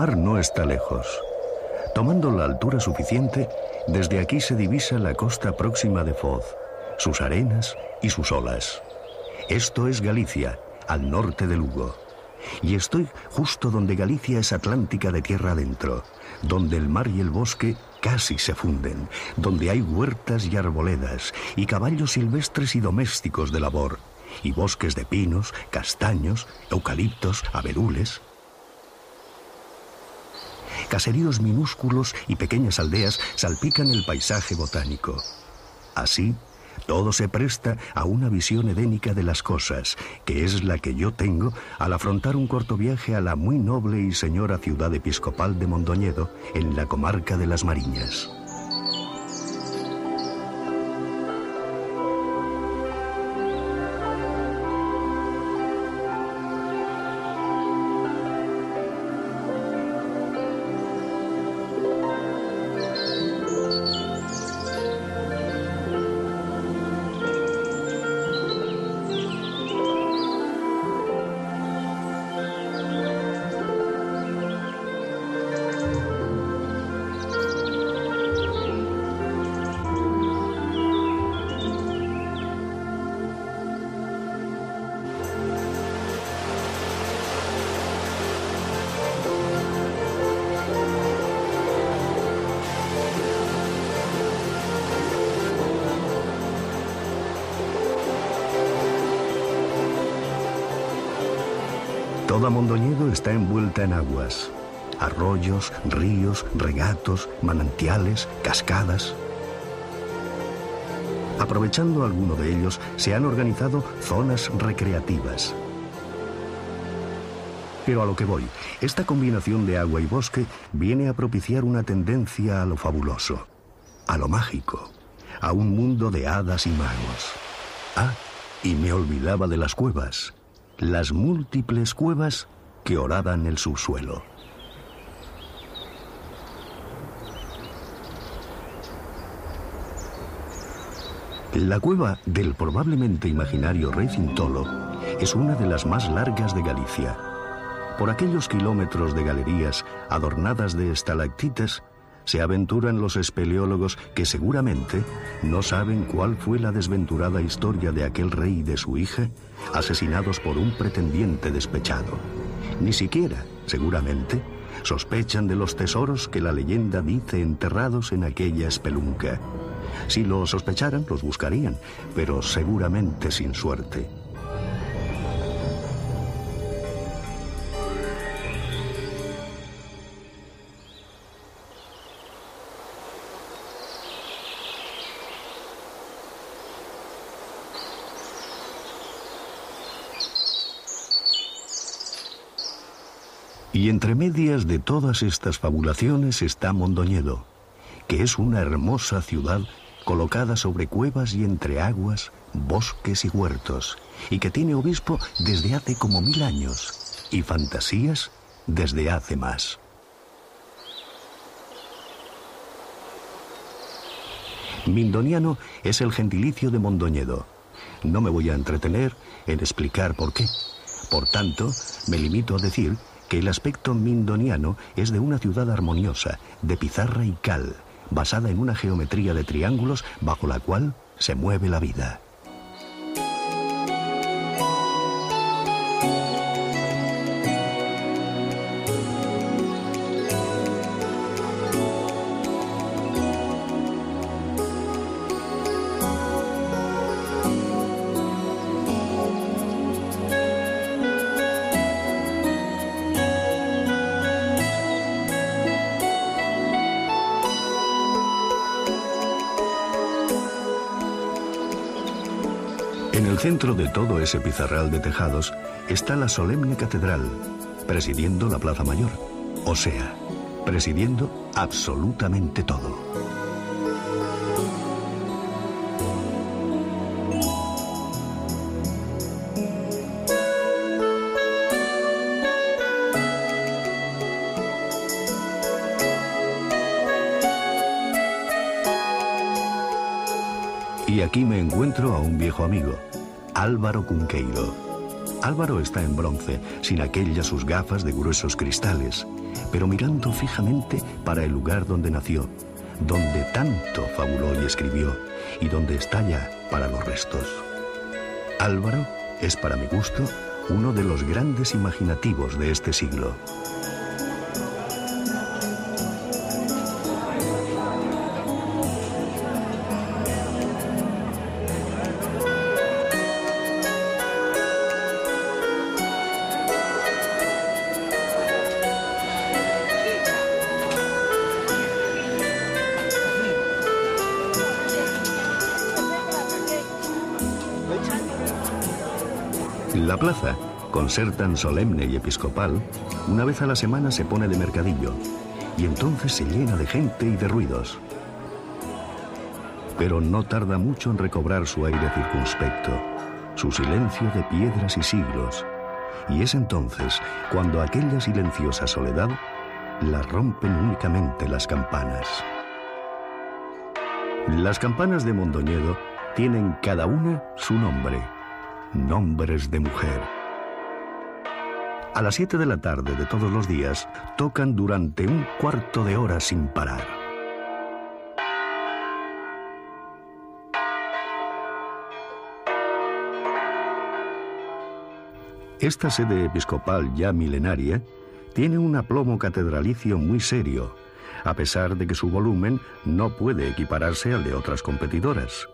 mar no está lejos. Tomando la altura suficiente, desde aquí se divisa la costa próxima de Foz, sus arenas y sus olas. Esto es Galicia, al norte de Lugo. Y estoy justo donde Galicia es atlántica de tierra adentro, donde el mar y el bosque casi se funden, donde hay huertas y arboledas, y caballos silvestres y domésticos de labor, y bosques de pinos, castaños, eucaliptos, abedules. Caseríos minúsculos y pequeñas aldeas salpican el paisaje botánico. Así, todo se presta a una visión edénica de las cosas, que es la que yo tengo al afrontar un corto viaje a la muy noble y señora ciudad episcopal de Mondoñedo, en la comarca de las Mariñas. Toda Mondoñedo está envuelta en aguas. Arroyos, ríos, regatos, manantiales, cascadas. Aprovechando alguno de ellos, se han organizado zonas recreativas. Pero a lo que voy, esta combinación de agua y bosque viene a propiciar una tendencia a lo fabuloso, a lo mágico, a un mundo de hadas y magos. Ah, y me olvidaba de las cuevas. Las múltiples cuevas que horadan el subsuelo. La cueva del probablemente imaginario rey Cintolo es una de las más largas de Galicia. Por aquellos kilómetros de galerías adornadas de estalactitas se aventuran los espeleólogos que seguramente no saben cuál fue la desventurada historia de aquel rey y de su hija, asesinados por un pretendiente despechado. Ni siquiera, seguramente, sospechan de los tesoros que la leyenda dice enterrados en aquella espelunca. Si lo sospecharan, los buscarían, pero seguramente sin suerte. Y entre medias de todas estas fabulaciones está Mondoñedo, que es una hermosa ciudad colocada sobre cuevas y entre aguas, bosques y huertos, y que tiene obispo desde hace como 1000 años, y fantasías desde hace más. Mindoniano es el gentilicio de Mondoñedo. No me voy a entretener en explicar por qué. Por tanto, me limito a decir que el aspecto mindoniano es de una ciudad armoniosa, de pizarra y cal, basada en una geometría de triángulos bajo la cual se mueve la vida. En el centro de todo ese pizarral de tejados está la solemne catedral, presidiendo la Plaza Mayor, o sea, presidiendo absolutamente todo. Y aquí me encuentro a un viejo amigo, Álvaro Cunqueiro. Álvaro está en bronce, sin aquellas sus gafas de gruesos cristales, pero mirando fijamente para el lugar donde nació, donde tanto fabuló y escribió, y donde está ya para los restos. Álvaro es, para mi gusto, uno de los grandes imaginativos de este siglo. La plaza, con ser tan solemne y episcopal, una vez a la semana se pone de mercadillo, y entonces se llena de gente y de ruidos. Pero no tarda mucho en recobrar su aire circunspecto, su silencio de piedras y siglos, y es entonces cuando aquella silenciosa soledad la rompen únicamente las campanas. Las campanas de Mondoñedo tienen cada una su nombre. Nombres de mujer. A las 7 de la tarde de todos los días tocan durante un cuarto de hora sin parar. Esta sede episcopal ya milenaria tiene un aplomo catedralicio muy serio, a pesar de que su volumen no puede equipararse al de otras competidoras.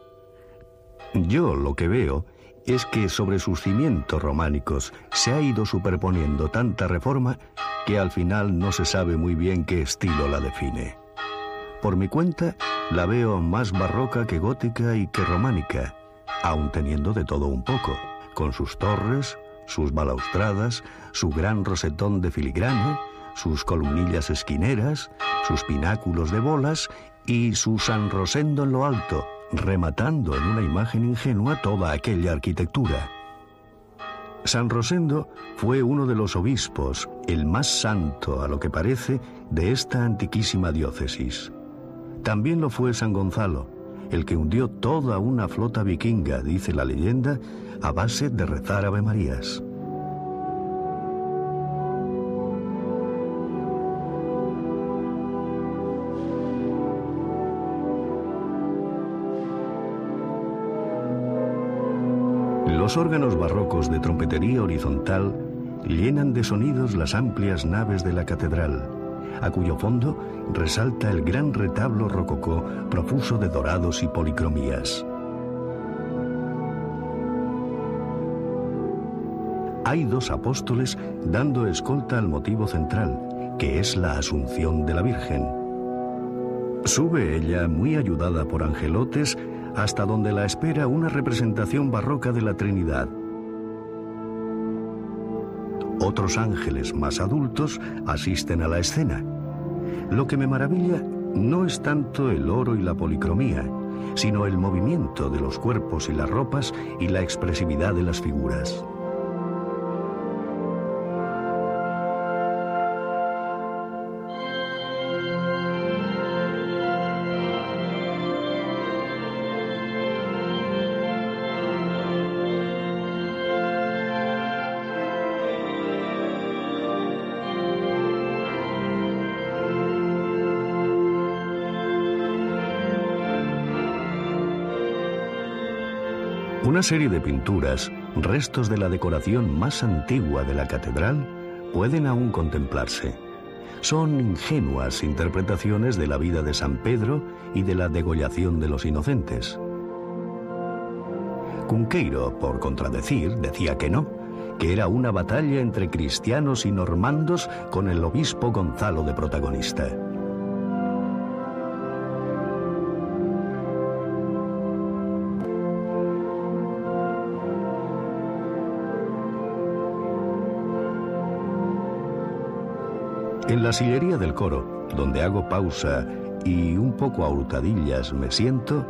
Yo lo que veo es que sobre sus cimientos románicos se ha ido superponiendo tanta reforma que al final no se sabe muy bien qué estilo la define. Por mi cuenta, la veo más barroca que gótica y que románica, aun teniendo de todo un poco, con sus torres, sus balaustradas, su gran rosetón de filigrana, sus columnillas esquineras, sus pináculos de bolas y su San Rosendo en lo alto, rematando en una imagen ingenua toda aquella arquitectura. San Rosendo fue uno de los obispos, el más santo, a lo que parece, de esta antiquísima diócesis. También lo fue San Gonzalo, el que hundió toda una flota vikinga, dice la leyenda, a base de rezar avemarías. Los órganos barrocos de trompetería horizontal llenan de sonidos las amplias naves de la catedral, a cuyo fondo resalta el gran retablo rococó profuso de dorados y policromías. Hay dos apóstoles dando escolta al motivo central, que es la Asunción de la Virgen. Sube ella, muy ayudada por angelotes, hasta donde la espera una representación barroca de la Trinidad. Otros ángeles más adultos asisten a la escena. Lo que me maravilla no es tanto el oro y la policromía, sino el movimiento de los cuerpos y las ropas y la expresividad de las figuras. Una serie de pinturas, restos de la decoración más antigua de la catedral, pueden aún contemplarse. Son ingenuas interpretaciones de la vida de San Pedro y de la degollación de los inocentes. Cunqueiro, por contradecir, decía que no, que era una batalla entre cristianos y normandos con el obispo Gonzalo de protagonista. En la sillería del coro, donde hago pausa y un poco a hurtadillas me siento,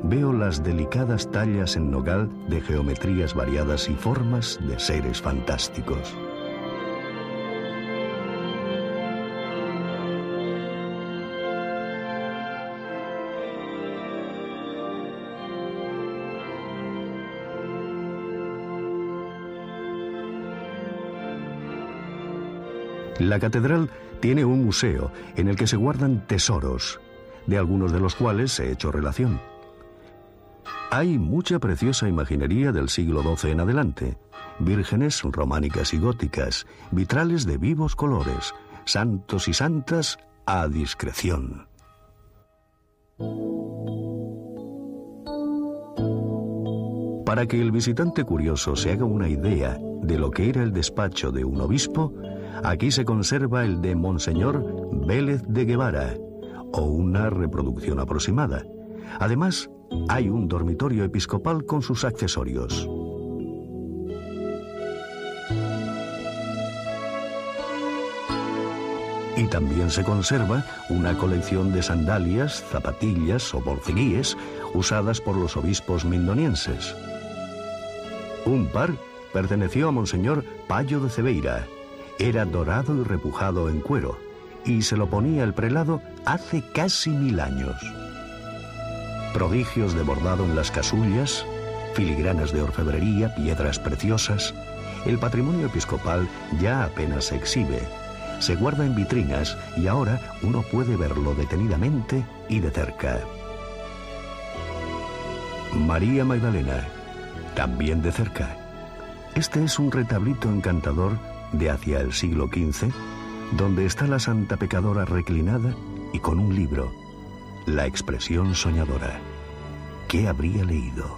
veo las delicadas tallas en nogal de geometrías variadas y formas de seres fantásticos. La catedral tiene un museo en el que se guardan tesoros, de algunos de los cuales he hecho relación. Hay mucha preciosa imaginería del siglo XII en adelante, vírgenes románicas y góticas, vitrales de vivos colores, santos y santas a discreción. Para que el visitante curioso se haga una idea de lo que era el despacho de un obispo, aquí se conserva el de Monseñor Vélez de Guevara, o una reproducción aproximada. Además, hay un dormitorio episcopal con sus accesorios. Y también se conserva una colección de sandalias, zapatillas o borceguíes usadas por los obispos mindonienses. Un par perteneció a Monseñor Payo de Cebeira. Era dorado y repujado en cuero, y se lo ponía el prelado hace casi 1000 años. Prodigios de bordado en las casullas, filigranas de orfebrería, piedras preciosas. El patrimonio episcopal ya apenas se exhibe. Se guarda en vitrinas y ahora uno puede verlo detenidamente y de cerca. María Magdalena, también de cerca. Este es un retablito encantador de hacia el siglo XV, donde está la santa pecadora reclinada y con un libro, La expresión soñadora. ¿Qué habría leído?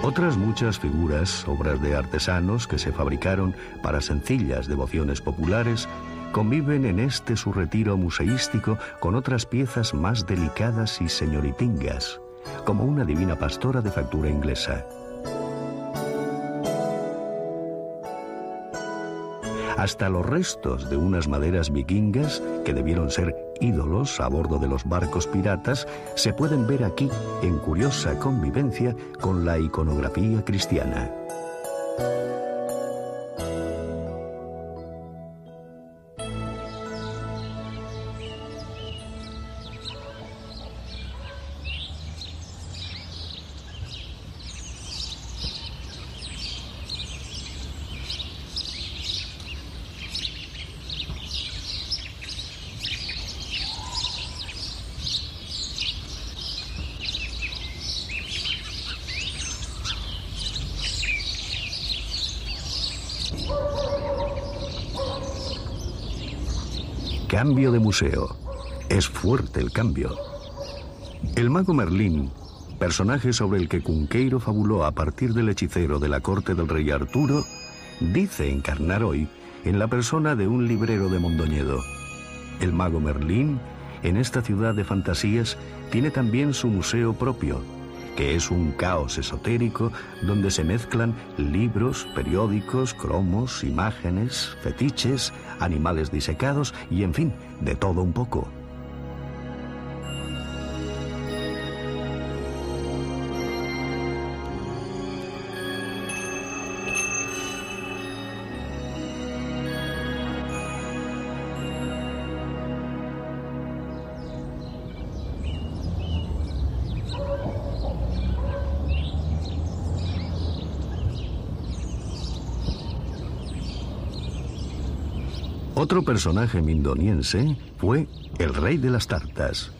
Otras muchas figuras, obras de artesanos que se fabricaron para sencillas devociones populares, conviven en este su retiro museístico con otras piezas más delicadas y señoritingas, como una divina pastora de factura inglesa. Hasta los restos de unas maderas vikingas, que debieron ser ídolos a bordo de los barcos piratas, se pueden ver aquí en curiosa convivencia con la iconografía cristiana. Cambio de museo. Es fuerte el cambio. El mago Merlín, personaje sobre el que Cunqueiro fabuló a partir del hechicero de la corte del rey Arturo, dice encarnar hoy en la persona de un librero de Mondoñedo. El mago Merlín, en esta ciudad de fantasías, tiene también su museo propio, que es un caos esotérico donde se mezclan libros, periódicos, cromos, imágenes, fetiches, animales disecados y, en fin, de todo un poco. Otro personaje mindoniense fue el rey de las tartas.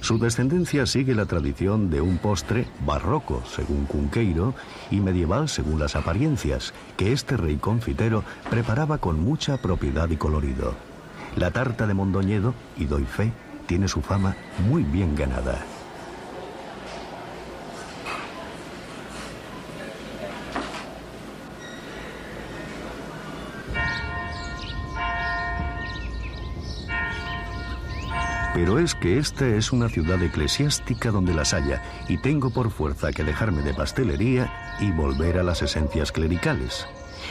Su descendencia sigue la tradición de un postre barroco, según Cunqueiro, y medieval según las apariencias, que este rey confitero preparaba con mucha propiedad y colorido. La tarta de Mondoñedo, y doy fe, tiene su fama muy bien ganada. Pero es que esta es una ciudad eclesiástica donde las haya, y tengo por fuerza que dejarme de pastelería y volver a las esencias clericales.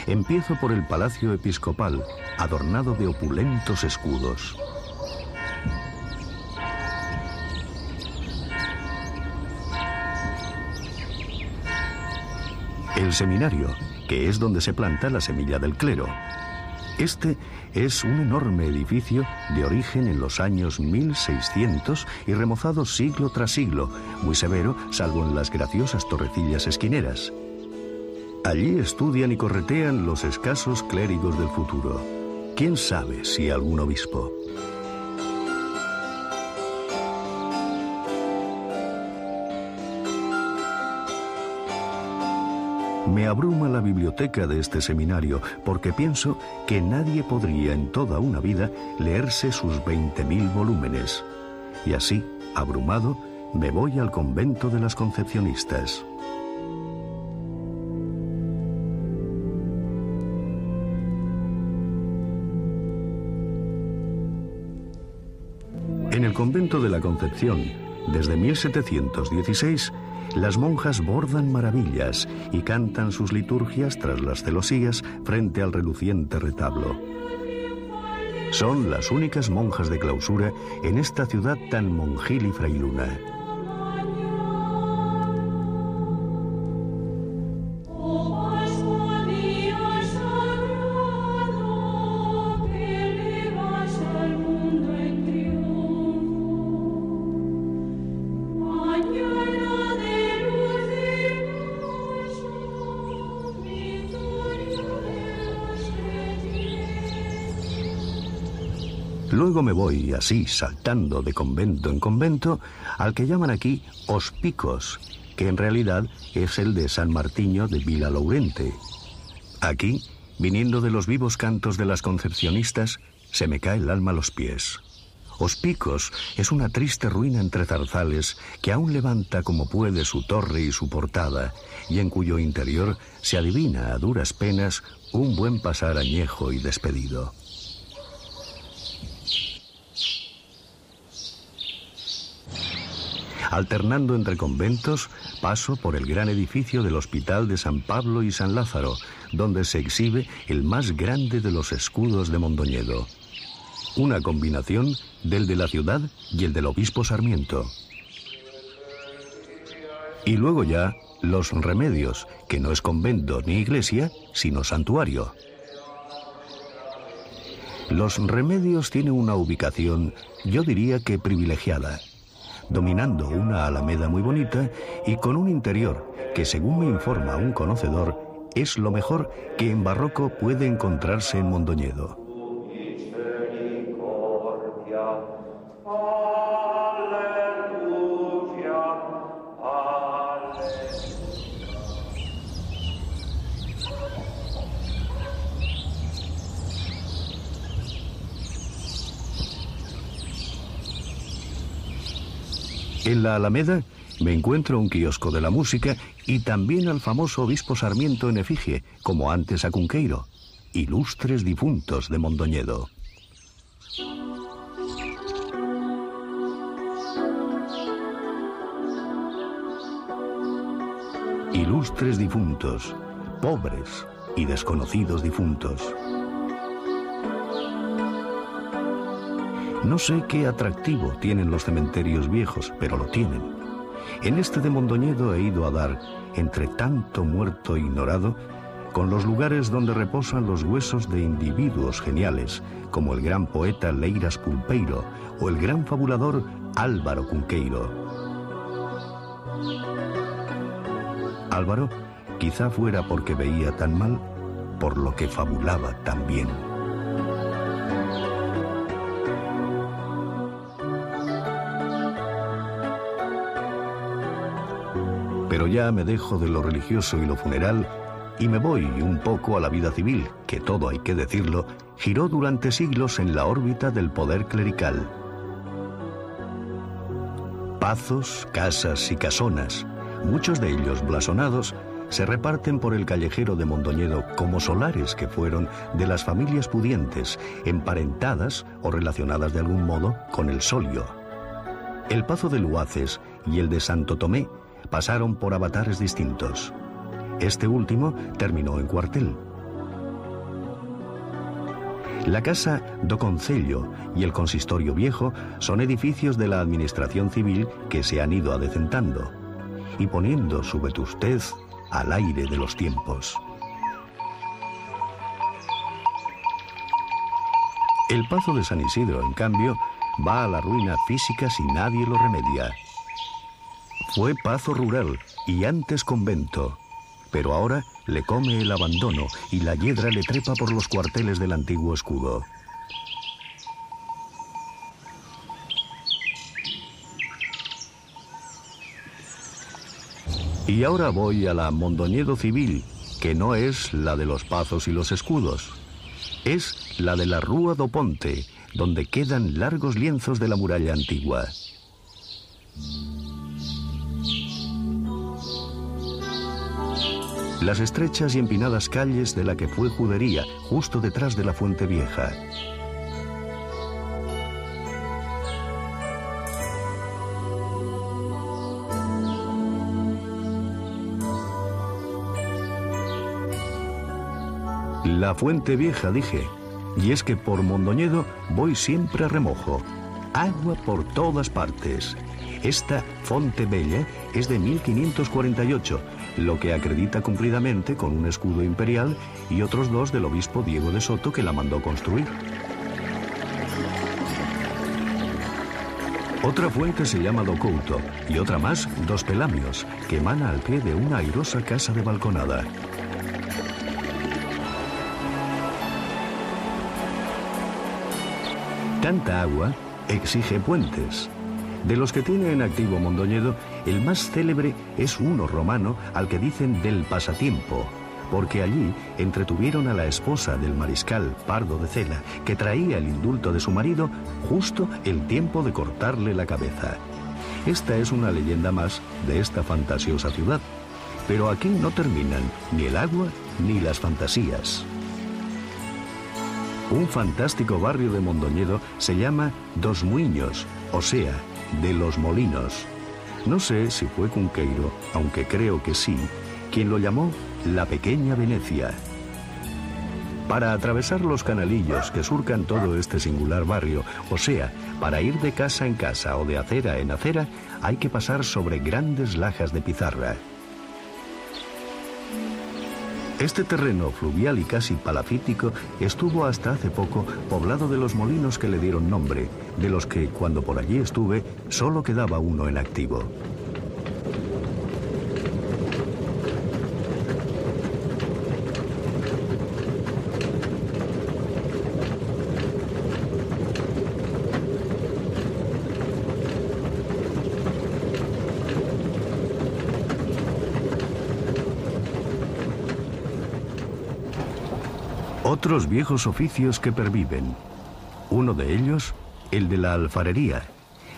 Empiezo por el palacio episcopal, adornado de opulentos escudos. El seminario, que es donde se planta la semilla del clero. Este es un enorme edificio de origen en los años 1600 y remozado siglo tras siglo, muy severo salvo en las graciosas torrecillas esquineras. Allí estudian y corretean los escasos clérigos del futuro. ¿Quién sabe si algún obispo? Me abruma la biblioteca de este seminario porque pienso que nadie podría en toda una vida leerse sus 20.000 volúmenes. Y así, abrumado, me voy al convento de las Concepcionistas. En el convento de la Concepción, desde 1716, las monjas bordan maravillas y cantan sus liturgias tras las celosías frente al reluciente retablo. Son las únicas monjas de clausura en esta ciudad tan monjil y frailuna. Luego me voy, así, saltando de convento en convento, al que llaman aquí Hospicos, que en realidad es el de San Martiño de Vila Laurente. Aquí, viniendo de los vivos cantos de las Concepcionistas, se me cae el alma a los pies. Hospicos es una triste ruina entre zarzales que aún levanta como puede su torre y su portada, y en cuyo interior se adivina a duras penas un buen pasar añejo y despedido. Alternando entre conventos, paso por el gran edificio del Hospital de San Pablo y San Lázaro, donde se exhibe el más grande de los escudos de Mondoñedo. Una combinación del de la ciudad y el del obispo Sarmiento. Y luego ya Los Remedios, que no es convento ni iglesia, sino santuario. Los Remedios tiene una ubicación, yo diría que privilegiada, dominando una alameda muy bonita y con un interior que, según me informa un conocedor, es lo mejor que en barroco puede encontrarse en Mondoñedo. En la Alameda me encuentro un kiosco de la música y también al famoso obispo Sarmiento en efigie, como antes a Cunqueiro, ilustres difuntos de Mondoñedo. Ilustres difuntos, pobres y desconocidos difuntos. No sé qué atractivo tienen los cementerios viejos, pero lo tienen. En este de Mondoñedo he ido a dar, entre tanto muerto e ignorado, con los lugares donde reposan los huesos de individuos geniales, como el gran poeta Leiras Pulpeiro o el gran fabulador Álvaro Cunqueiro. Álvaro quizá fuera porque veía tan mal, por lo que fabulaba tan bien. Pero ya me dejo de lo religioso y lo funeral y me voy un poco a la vida civil, que todo hay que decirlo, giró durante siglos en la órbita del poder clerical. Pazos, casas y casonas, muchos de ellos blasonados, se reparten por el callejero de Mondoñedo como solares que fueron de las familias pudientes, emparentadas o relacionadas de algún modo con el solio. El Pazo de Luaces y el de Santo Tomé pasaron por avatares distintos. Este último terminó en cuartel. La Casa do Concello y el Consistorio Viejo son edificios de la administración civil que se han ido adecentando y poniendo su vetustez al aire de los tiempos. El Pazo de San Isidro, en cambio, va a la ruina física si nadie lo remedia. Fue pazo rural y antes convento, pero ahora le come el abandono y la hiedra le trepa por los cuarteles del antiguo escudo. Y ahora voy a la Mondoñedo civil, que no es la de los pazos y los escudos. Es la de la Rúa do Ponte, donde quedan largos lienzos de la muralla antigua. Las estrechas y empinadas calles de la que fue judería, justo detrás de la Fuente Vieja. La Fuente Vieja, dije, y es que por Mondoñedo voy siempre a remojo. Agua por todas partes. Esta Fonte Bella es de 1548, lo que acredita cumplidamente con un escudo imperial y otros dos del obispo Diego de Soto, que la mandó construir. Otra fuente se llama do Couto y otra más dos Pelamios, que emana al pie de una airosa casa de balconada. Tanta agua exige puentes. De los que tiene en activo Mondoñedo, el más célebre es uno romano al que dicen del Pasatiempo, porque allí entretuvieron a la esposa del mariscal Pardo de Cela, que traía el indulto de su marido justo el tiempo de cortarle la cabeza. Esta es una leyenda más de esta fantasiosa ciudad, pero aquí no terminan ni el agua ni las fantasías. Un fantástico barrio de Mondoñedo se llama Dos Muiños, o sea, de los molinos. No sé si fue Cunqueiro, aunque creo que sí, quien lo llamó la Pequeña Venecia. Para atravesar los canalillos que surcan todo este singular barrio, o sea, para ir de casa en casa o de acera en acera, hay que pasar sobre grandes lajas de pizarra. Este terreno fluvial y casi palafítico estuvo hasta hace poco poblado de los molinos que le dieron nombre, de los que, cuando por allí estuve, solo quedaba uno en activo. Otros viejos oficios que perviven. Uno de ellos, el de la alfarería,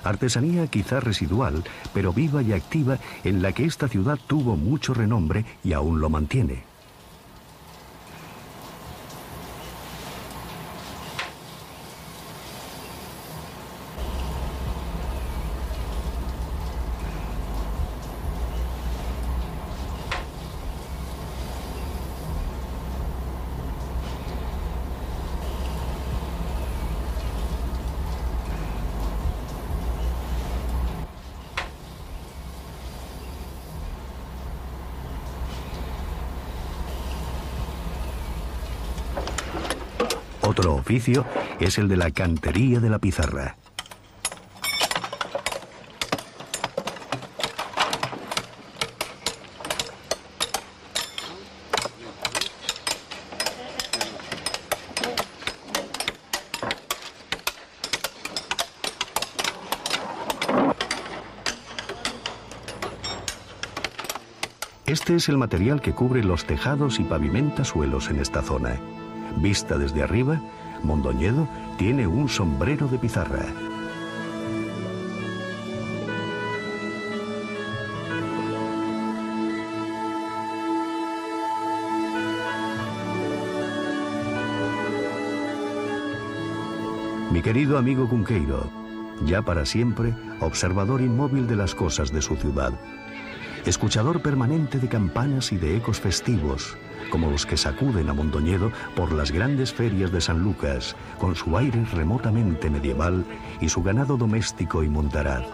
artesanía quizá residual, pero viva y activa, en la que esta ciudad tuvo mucho renombre y aún lo mantiene. Otro oficio es el de la cantería de la pizarra. Este es el material que cubre los tejados y pavimenta suelos en esta zona. Vista desde arriba, Mondoñedo tiene un sombrero de pizarra. Mi querido amigo Cunqueiro, ya para siempre observador inmóvil de las cosas de su ciudad, escuchador permanente de campanas y de ecos festivos, como los que sacuden a Mondoñedo por las grandes ferias de San Lucas, con su aire remotamente medieval y su ganado doméstico y montaraz.